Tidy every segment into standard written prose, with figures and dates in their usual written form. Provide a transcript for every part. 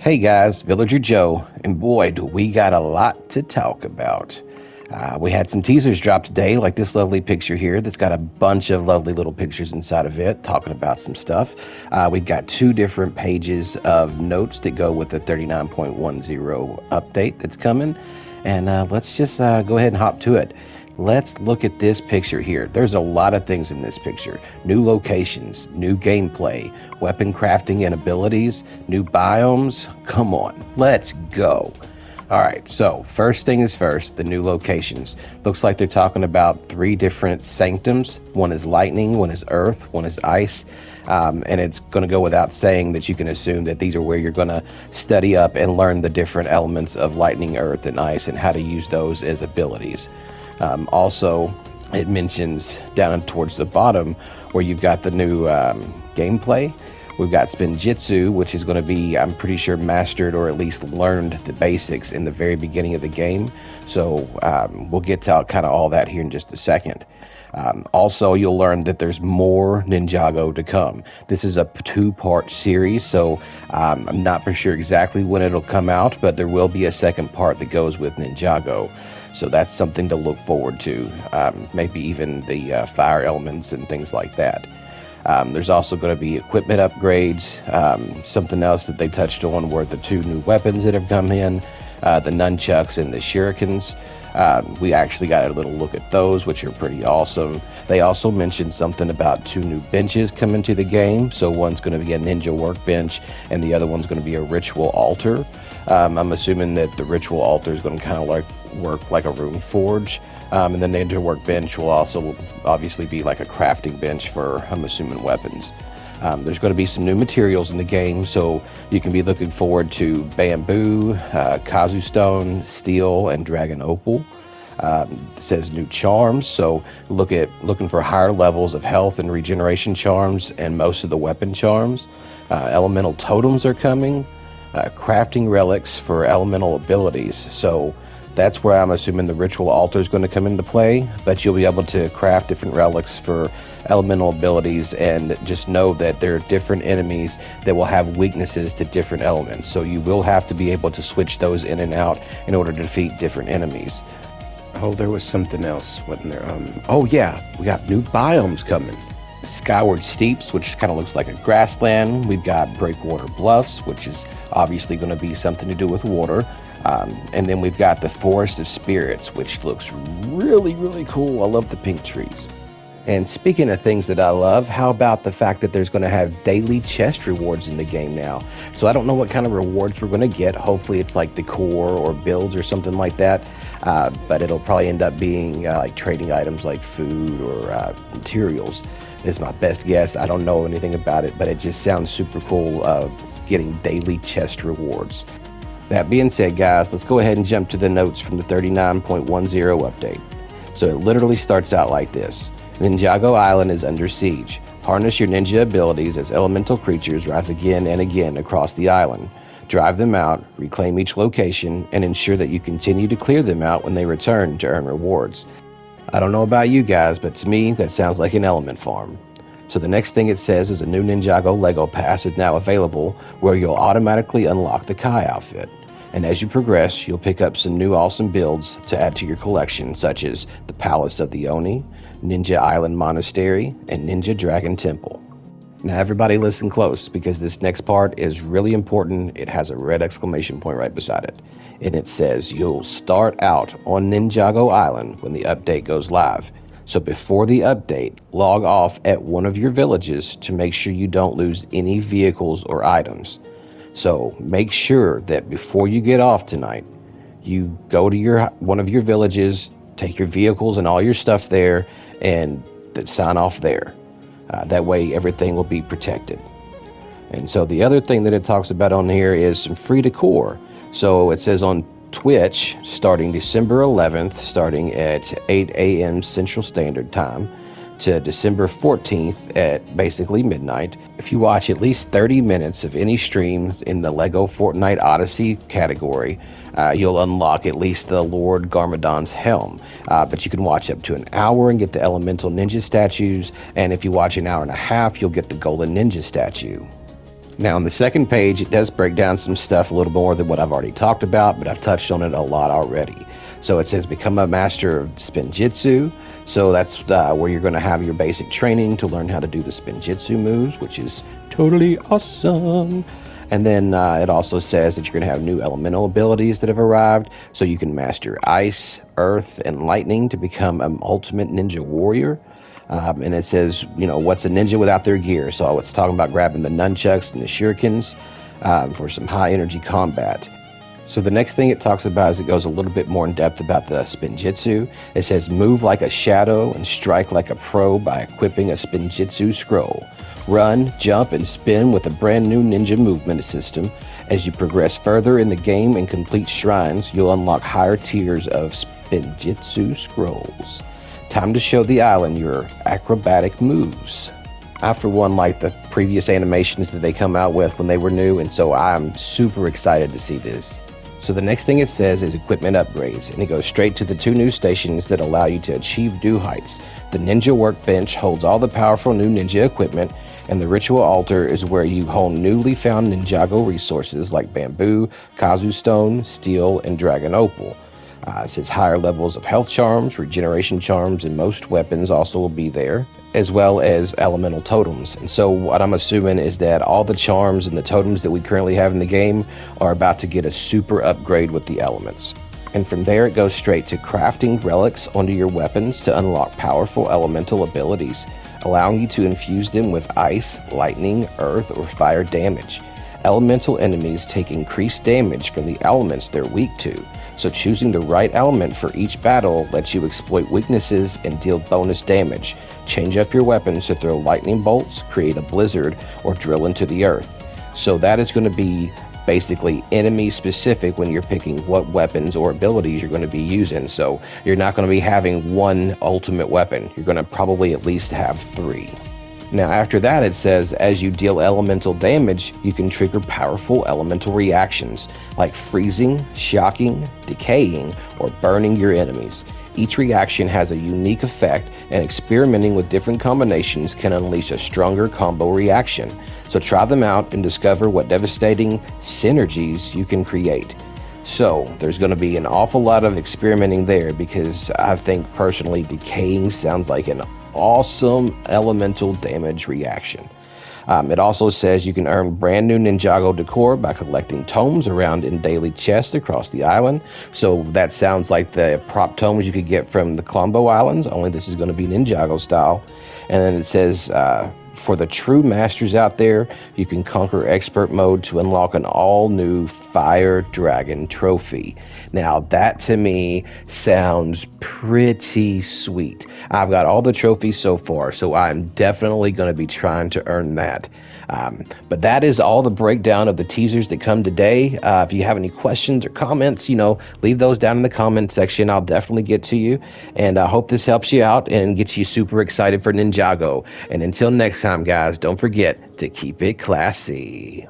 Hey guys, Villager Joe, and boy, do we got a lot to talk about. We had some teasers drop today, like this lovely picture here that's got a bunch of lovely little pictures inside of it, talking about some stuff. We've got two different pages of notes that go with the 39.10 update that's coming, and let's just go ahead and hop to it. Let's look at this picture here. There's a lot of things in this picture. New locations, new gameplay, weapon crafting and abilities, new biomes. Come on, let's go. All right, so first thing is first, the new locations. Looks like they're talking about 3 different sanctums. One is lightning, one is earth, one is ice. And it's going to go without saying that you can assume that these are where you're going to study up and learn the different elements of lightning, earth, and ice and how to use those as abilities. Also, it mentions down towards the bottom where you've got the new gameplay. We've got Spinjitsu, which is going to be, I'm pretty sure, mastered or at least learned the basics in the very beginning of the game. So we'll get to kind of all that here in just a second. Also, you'll learn that there's more Ninjago to come. This is a 2-part series, so I'm not for sure exactly when it'll come out, but there will be a second part that goes with Ninjago. So that's something to look forward to, maybe even the fire elements and things like that. There's also going to be equipment upgrades. Something else that they touched on were the 2 new weapons that have come in, the nunchucks and the shurikens. We actually got a little look at those, which are pretty awesome. They also mentioned something about 2 new benches coming to the game. So one's going to be a ninja workbench and the other one's going to be a ritual altar. I'm assuming that the ritual altar is going to kind of work like a rune forge. And the ninja workbench will also obviously be like a crafting bench for, I'm assuming, weapons. There's going to be some new materials in the game, so you can be looking forward to bamboo, kazu stone, steel, and dragon opal. It says new charms, so looking for higher levels of health and regeneration charms and most of the weapon charms. Elemental totems are coming. Crafting relics for elemental abilities, so that's where I'm assuming the ritual altar is going to come into play, but you'll be able to craft different relics for elemental abilities, and just know that there are different enemies that will have weaknesses to different elements, so you will have to be able to switch those in and out in order to defeat different enemies. Oh, there was something else, wasn't there? Oh yeah, we got new biomes coming. Skyward Steeps, which kind of looks like a grassland. We've got Breakwater Bluffs, which is obviously going to be something to do with water. And then we've got the Forest of Spirits, which looks really, really cool. I love the pink trees. And speaking of things that I love, how about the fact that there's going to have daily chest rewards in the game now? So I don't know what kind of rewards we're going to get. Hopefully it's like decor or builds or something like that. But it'll probably end up being like trading items like food or materials. Is my best guess. I don't know anything about it, but it just sounds super cool, getting daily chest rewards. That being said, guys, let's go ahead and jump to the notes from the 39.10 update. So it literally starts out like this. Ninjago Island is under siege. Harness your ninja abilities as elemental creatures rise again and again across the island. Drive them out, reclaim each location, and ensure that you continue to clear them out when they return to earn rewards. I don't know about you guys, but to me, that sounds like an element farm. So the next thing it says is a new Ninjago Lego Pass is now available, where you'll automatically unlock the Kai outfit. And as you progress, you'll pick up some new awesome builds to add to your collection, such as the Palace of the Oni, Ninja Island Monastery, and Ninja Dragon Temple. Now everybody listen close, because this next part is really important. It has a red exclamation point right beside it. And it says you'll start out on Ninjago Island when the update goes live. So before the update, log off at one of your villages to make sure you don't lose any vehicles or items. So make sure that before you get off tonight, you go to one of your villages, take your vehicles and all your stuff there, and sign off there. That way everything will be protected. And so the other thing that it talks about on here is some free decor. So it says on Twitch, starting December 11th, starting at 8 a.m. Central Standard Time, to December 14th at basically midnight. If you watch at least 30 minutes of any stream in the Lego Fortnite Odyssey category, you'll unlock at least the Lord Garmadon's helm. But you can watch up to an hour and get the elemental ninja statues, and if you watch an hour and a half, you'll get the golden ninja statue. Now on the second page, it does break down some stuff a little more than what I've already talked about, but I've touched on it a lot already. So it says become a master of Spinjitsu. So that's where you're going to have your basic training to learn how to do the Spinjitsu moves, which is totally awesome. And then it also says that you're going to have new elemental abilities that have arrived. So you can master ice, earth, and lightning to become an ultimate ninja warrior. And it says, you know, what's a ninja without their gear? So it's talking about grabbing the nunchucks and the shurikens for some high energy combat. So the next thing it talks about is it goes a little bit more in depth about the Spinjitsu. It says move like a shadow and strike like a pro by equipping a Spinjitsu scroll. Run, jump, and spin with a brand new ninja movement system. As you progress further in the game and complete shrines, you'll unlock higher tiers of Spinjitsu scrolls. Time to show the island your acrobatic moves. I, for one, like the previous animations that they come out with when they were new, and so I'm super excited to see this. So the next thing it says is equipment upgrades, and it goes straight to the 2 new stations that allow you to achieve new heights. The Ninja Workbench holds all the powerful new ninja equipment, and the Ritual Altar is where you hone newly found Ninjago resources like bamboo, Kazu Stone, steel, and Dragon Opal. It says higher levels of health charms, regeneration charms, and most weapons also will be there, as well as elemental totems. And so what I'm assuming is that all the charms and the totems that we currently have in the game are about to get a super upgrade with the elements. And from there it goes straight to crafting relics onto your weapons to unlock powerful elemental abilities, allowing you to infuse them with ice, lightning, earth, or fire damage. Elemental enemies take increased damage from the elements they're weak to. So choosing the right element for each battle lets you exploit weaknesses and deal bonus damage. Change up your weapons to throw lightning bolts, create a blizzard, or drill into the earth. So that is going to be basically enemy specific when you're picking what weapons or abilities you're going to be using. So you're not going to be having one ultimate weapon. You're going to probably at least have 3. Now after that it says as you deal elemental damage, you can trigger powerful elemental reactions like freezing, shocking, decaying, or burning your enemies. Each reaction has a unique effect, and experimenting with different combinations can unleash a stronger combo reaction. So try them out and discover what devastating synergies you can create. So there's going to be an awful lot of experimenting there, because I think personally decaying sounds like an awesome elemental damage reaction. It also says you can earn brand new Ninjago decor by collecting tomes around in daily chests across the island. So that sounds like the prop tomes you could get from the Colombo Islands, only this is going to be Ninjago style. And then it says for the true masters out there, you can conquer expert mode to unlock an all-new Fire Dragon trophy. Now that to me sounds pretty sweet. I've got all the trophies so far, so I'm definitely going to be trying to earn that. But that is all the breakdown of the teasers that come today. If you have any questions or comments, leave those down in the comment section. I'll definitely get to you. And I hope this helps you out and gets you super excited for Ninjago. And until next time, guys, don't forget to keep it classy.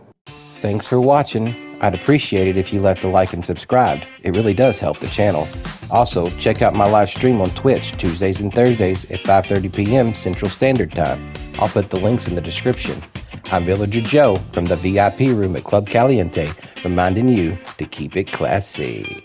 Thanks for watching. I'd appreciate it if you left a like and subscribed. It really does help the channel. Also, check out my live stream on Twitch Tuesdays and Thursdays at 5:30 p.m. Central Standard Time. I'll put the links in the description. I'm VillagerJoe from the VIP room at Club Caliente, reminding you to keep it classy.